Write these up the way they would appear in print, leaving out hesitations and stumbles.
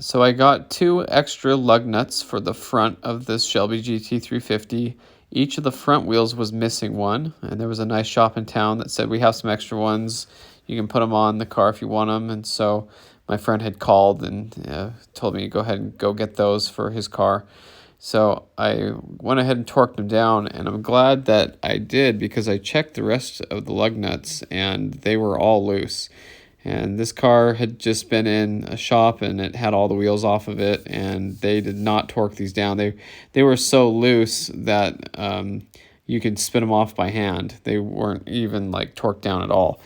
So I got 2 extra lug nuts for the front of this Shelby GT350. Each of the front wheels was missing one, and there was a nice shop in town that said we have some extra ones. You can put them on the car if you want them. And so my friend had called and told me to go ahead and go get those for his car. So I went ahead and torqued them down, and I'm glad that I did because I checked the rest of the lug nuts and they were all loose. And this car had just been in a shop and it had all the wheels off of it, and they did not torque these down. They were so loose that you could spin them off by hand. They weren't even like torqued down at all.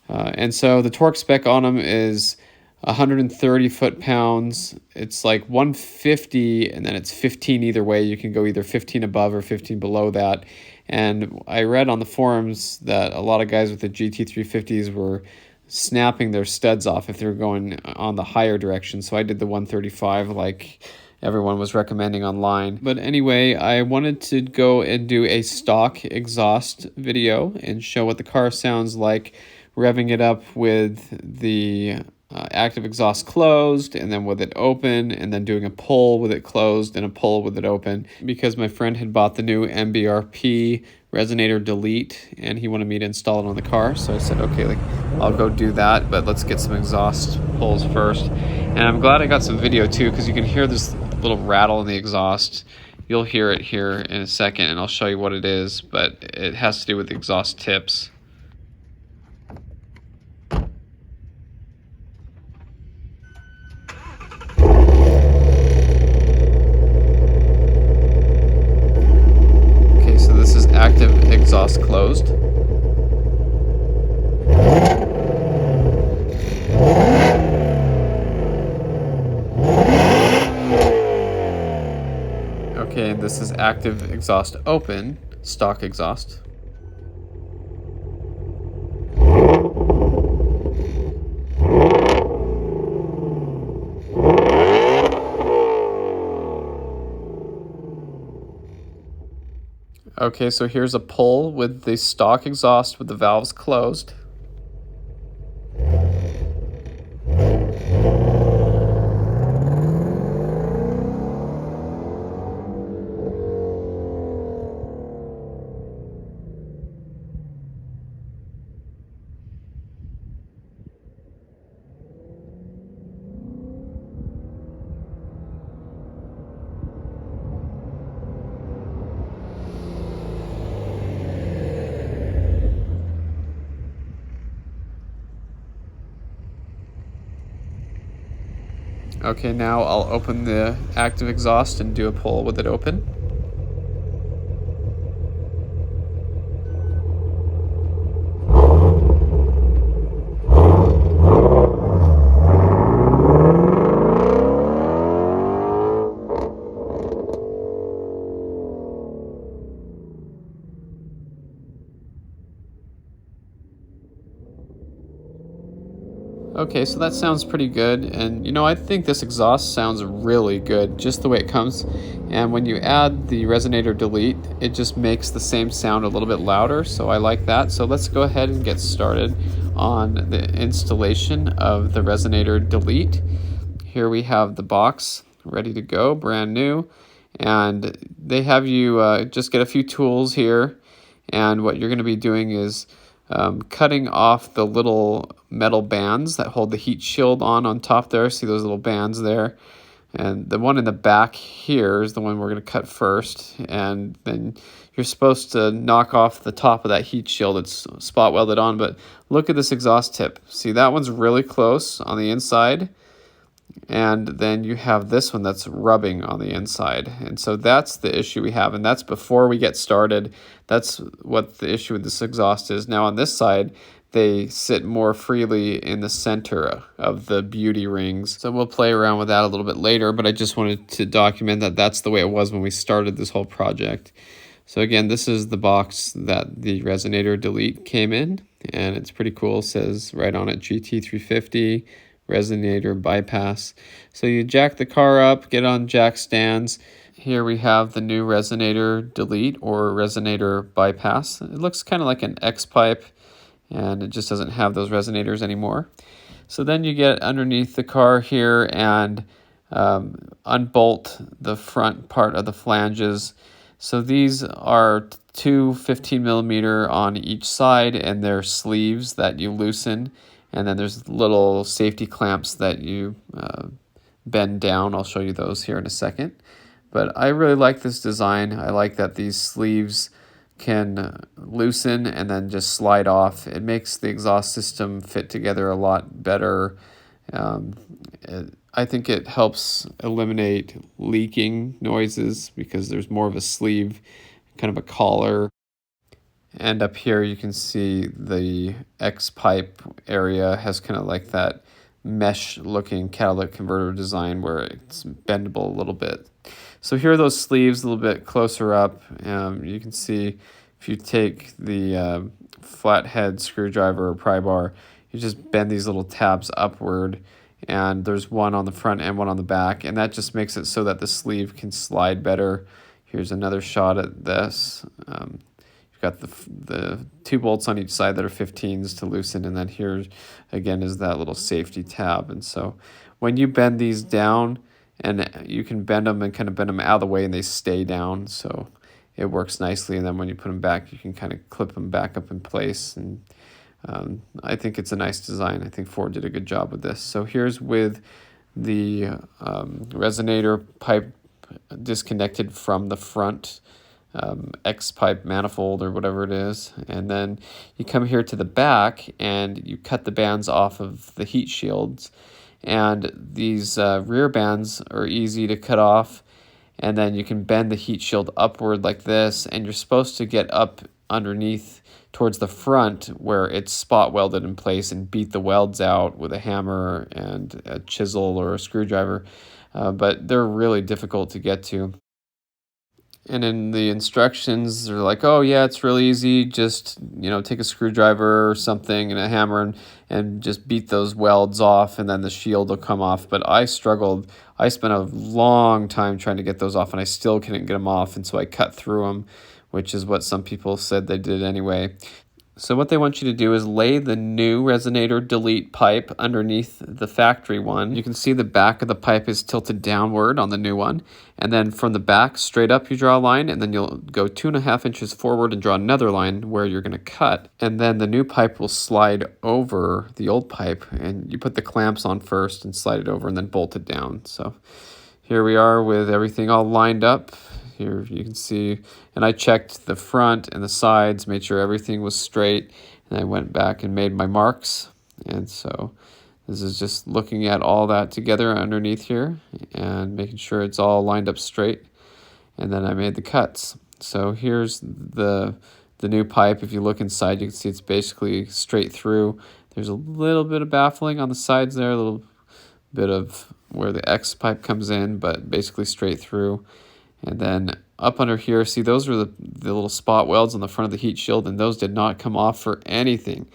And so the torque spec on them is 130 foot-pounds. It's like 150, and then it's 15 either way. You can go either 15 above or 15 below that. And I read on the forums that a lot of guys with the GT350s were snapping their studs off if they're going on the higher direction. So I did the 135 like everyone was recommending online. But anyway, I wanted to go and do a stock exhaust video and show what the car sounds like, revving it up with the active exhaust closed and then with it open, and then doing a pull with it closed and a pull with it open, because my friend had bought the new mbrp Resonator Delete and he wanted me to install it on the car. So I said, okay, I'll go do that, but let's get some exhaust pulls first. And I'm glad I got some video too, because you can hear this little rattle in the exhaust. You'll hear it here in a second and I'll show you what it is, but it has to do with the exhaust tips. Active exhaust closed. Okay, and this is active exhaust open, stock exhaust. Okay, so here's a pull with the stock exhaust with the valves closed. Okay, now I'll open the active exhaust and do a pull with it open. Okay, so that sounds pretty good, and you know, I think this exhaust sounds really good just the way it comes. And when you add the Resonator Delete, it just makes the same sound a little bit louder, so I like that. So let's go ahead and get started on the installation of the Resonator Delete. Here we have the box ready to go, brand new, and they have you just get a few tools here, and what you're going to be doing is cutting off the little metal bands that hold the heat shield on top there. See those little bands there? And the one in the back here is the one we're going to cut first. And then you're supposed to knock off the top of that heat shield. It's spot welded on, but look at this exhaust tip. See, that one's really close on the inside. And then you have this one that's rubbing on the inside. And so that's the issue we have. And that's before we get started. That's what the issue with this exhaust is. Now on this side, they sit more freely in the center of the beauty rings. So we'll play around with that a little bit later, but I just wanted to document that that's the way it was when we started this whole project. So again, this is the box that the Resonator Delete came in, and it's pretty cool. It says right on it, GT350. Resonator bypass. So you jack the car up, get on jack stands. Here we have the new Resonator Delete or Resonator bypass. It looks kind of like an X pipe, and it just doesn't have those resonators anymore. So then you get underneath the car here, and unbolt the front part of the flanges. So these are two 15mm on each side, and they're sleeves that you loosen, and then there's little safety clamps that you bend down. I'll show you those here in a second. But I really like this design. I like that these sleeves can loosen and then just slide off. It makes the exhaust system fit together a lot better. I think it helps eliminate leaking noises because there's more of a sleeve, kind of a collar. And up here you can see the X pipe area has kind of like that mesh looking catalytic converter design where it's bendable a little bit. So here are those sleeves a little bit closer up. You can see if you take the flathead screwdriver or pry bar, you just bend these little tabs upward, and there's one on the front and one on the back, and that just makes it so that the sleeve can slide better. Here's another shot at this. You've got the 2 bolts on each side that are 15s to loosen, and then here again is that little safety tab. And so when you bend these down, and you can bend them and kind of bend them out of the way and they stay down, so it works nicely. And then when you put them back, you can kind of clip them back up in place. And I think it's a nice design. I think Ford did a good job with this. So here's with the resonator pipe disconnected from the front X pipe manifold or whatever it is, and then you come here to the back and you cut the bands off of the heat shields, and these rear bands are easy to cut off, and then you can bend the heat shield upward like this, and you're supposed to get up underneath towards the front where it's spot welded in place and beat the welds out with a hammer and a chisel or a screwdriver, but they're really difficult to get to. And in the instructions, they're like, oh yeah, it's really easy. Just, take a screwdriver or something and a hammer and just beat those welds off, and then the shield will come off. But I struggled. I spent a long time trying to get those off, and I still couldn't get them off. And so I cut through them, which is what some people said they did anyway. So what they want you to do is lay the new resonator delete pipe underneath the factory one. You can see the back of the pipe is tilted downward on the new one. And then from the back straight up you draw a line, and then you'll go 2.5 inches forward and draw another line where you're going to cut. And then the new pipe will slide over the old pipe, and you put the clamps on first and slide it over and then bolt it down. So here we are with everything all lined up. Here you can see, and I checked the front and the sides, made sure everything was straight, and I went back and made my marks. And so this is just looking at all that together underneath here and making sure it's all lined up straight. And then I made the cuts. So here's the new pipe. If you look inside, you can see it's basically straight through. There's a little bit of baffling on the sides there, a little bit of where the X pipe comes in, but basically straight through. And then up under here, see, those are the little spot welds on the front of the heat shield, and those did not come off for anything.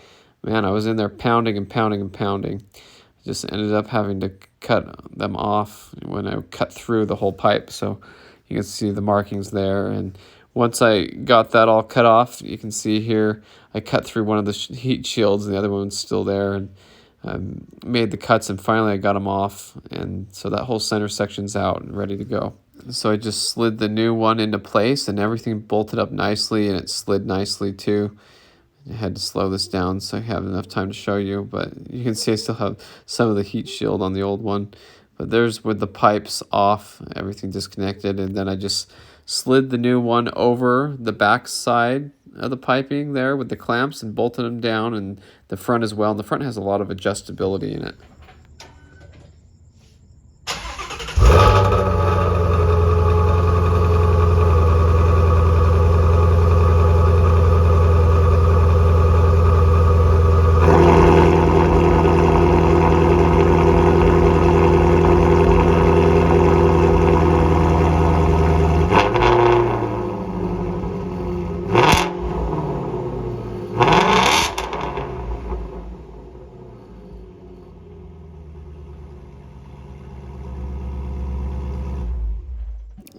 Man, I was in there pounding and pounding and pounding. I just ended up having to cut them off when I cut through the whole pipe. So you can see the markings there. And once I got that all cut off, you can see here, I cut through one of the heat shields, and the other one's still there, and made the cuts, and finally I got them off. And so that whole center section's out and ready to go. So I just slid the new one into place, and everything bolted up nicely, and it slid nicely too. I had to slow this down so I have enough time to show you, but you can see I still have some of the heat shield on the old one. But there's with the pipes off, everything disconnected, and then I just slid the new one over the back side of the piping there with the clamps and bolted them down, and the front as well. And the front has a lot of adjustability in it.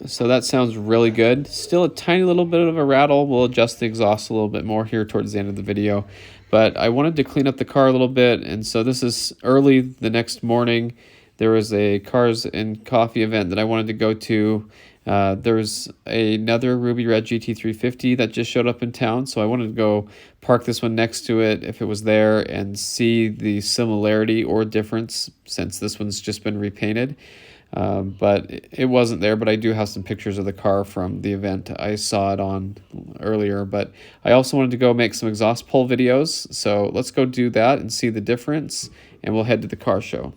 So that sounds really good. Still a tiny little bit of a rattle. We'll adjust the exhaust a little bit more here towards the end of the video. But I wanted to clean up the car a little bit, and so this is early the next morning. there was a Cars and Coffee event that I wanted to go to. There was another Ruby Red GT350 that just showed up in town, so I wanted to go park this one next to it if it was there and see the similarity or difference, since this one's just been repainted. But it wasn't there, but I do have some pictures of the car from the event I saw it on earlier. But I also wanted to go make some exhaust pull videos, so let's go do that and see the difference, and we'll head to the car show.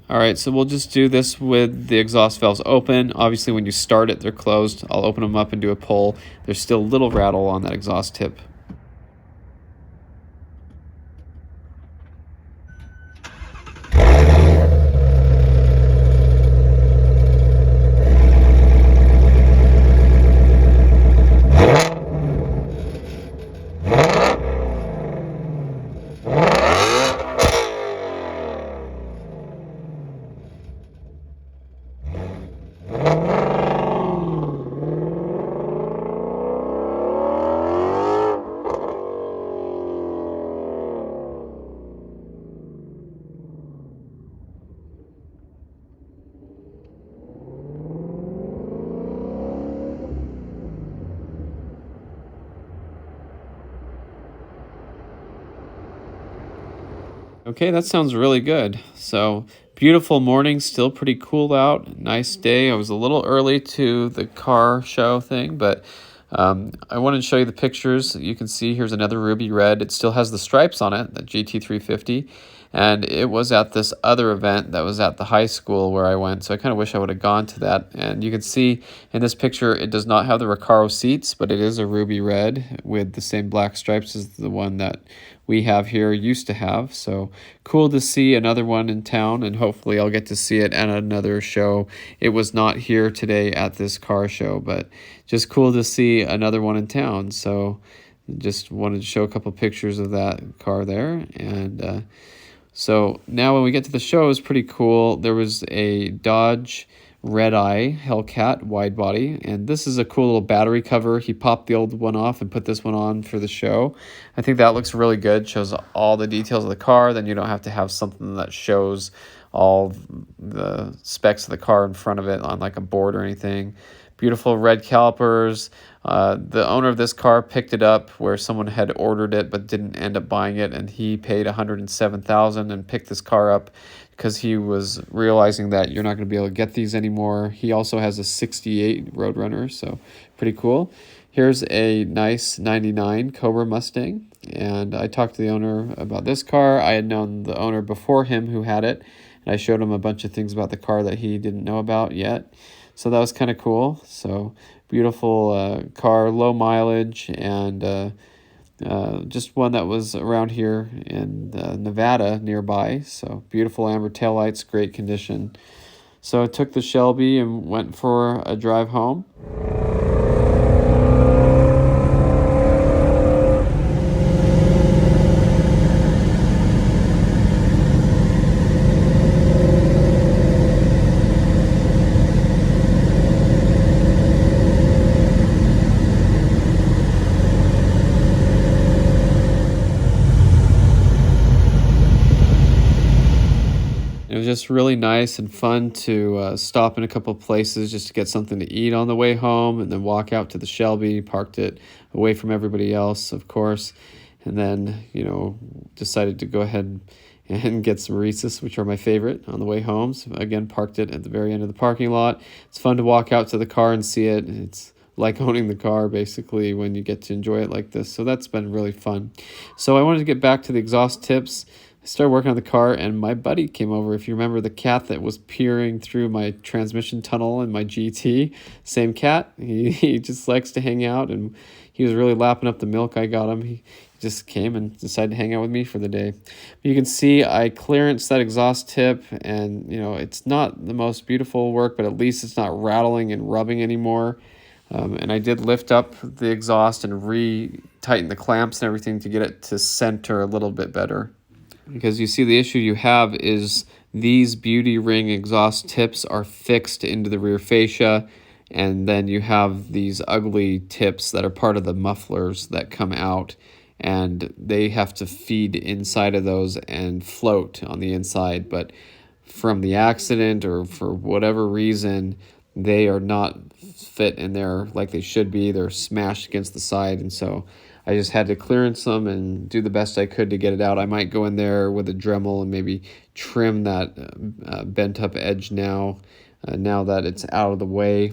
All right, so we'll just do this with the exhaust valves open. Obviously, when you start it, they're closed. I'll open them up and do a pull. There's still a little rattle on that exhaust tip. Okay, that sounds really good. So, beautiful morning, still pretty cool out. Nice day. I was a little early to the car show thing, but I wanted to show you the pictures. You can see here's another ruby red. It still has the stripes on it, the GT350. And it was at this other event that was at the high school where I went. So I kind of wish I would have gone to that. And you can see in this picture, it does not have the Recaro seats, but it is a ruby red with the same black stripes as the one that we have here used to have. So cool to see another one in town, and hopefully I'll get to see it at another show. It was not here today at this car show, but just cool to see another one in town. So just wanted to show a couple pictures of that car there. And so now when we get to the show, it's pretty cool. There was a Dodge Red Eye Hellcat wide body, and this is a cool little battery cover. He popped the old one off and put this one on for the show. I think that looks really good. Shows all the details of the car. Then you don't have to have something that shows all the specs of the car in front of it on like a board or anything. Beautiful red calipers. The owner of this car picked it up where someone had ordered it but didn't end up buying it, and he paid $107,000 and picked this car up because he was realizing that you're not going to be able to get these anymore. He also has a 68 Roadrunner, so pretty cool. Here's a nice 99 Cobra Mustang, and I talked to the owner about this car. I had known the owner before him who had it, and I showed him a bunch of things about the car that he didn't know about yet. So that was kind of cool. So beautiful car, low mileage, and just one that was around here in Nevada nearby. So beautiful amber taillights, great condition. So I took the Shelby and went for a drive home. It was just really nice and fun to stop in a couple of places just to get something to eat on the way home, and then walk out to the Shelby, parked it away from everybody else, of course, and then, decided to go ahead and get some Reese's, which are my favorite, on the way home. So again, parked it at the very end of the parking lot. It's fun to walk out to the car and see it. It's like owning the car, basically, when you get to enjoy it like this. So that's been really fun. So I wanted to get back to the exhaust tips. started working on the car, and my buddy came over. If you remember the cat that was peering through my transmission tunnel in my GT, same cat. He just likes to hang out, and he was really lapping up the milk I got him. He just came and decided to hang out with me for the day. You can see I clearanced that exhaust tip, and it's not the most beautiful work, but at least it's not rattling and rubbing anymore. And I did lift up the exhaust and re-tighten the clamps and everything to get it to center a little bit better. Because you see, the issue you have is these beauty ring exhaust tips are fixed into the rear fascia, and then you have these ugly tips that are part of the mufflers that come out, and they have to feed inside of those and float on the inside. But from the accident or for whatever reason, they are not fit in there like they should be. They're smashed against the side, and so I just had to clearance them and do the best I could to get it out. I might go in there with a Dremel and maybe trim that bent up edge now that it's out of the way,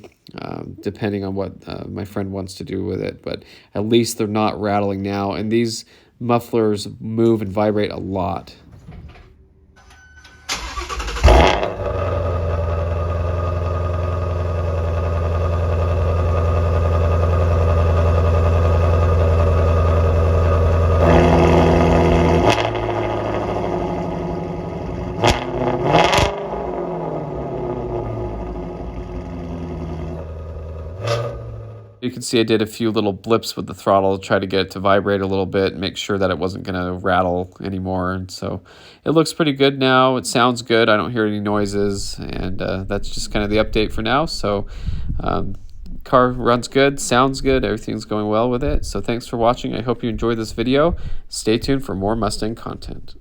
depending on what my friend wants to do with it. But at least they're not rattling now, and these mufflers move and vibrate a lot. You can see I did a few little blips with the throttle to try to get it to vibrate a little bit, make sure that it wasn't going to rattle anymore. And so it looks pretty good now. It sounds good. I don't hear any noises, and that's just kind of the update for now. So car runs good, sounds good, everything's going well with it. So thanks for watching. I hope you enjoyed this video. Stay tuned for more Mustang content.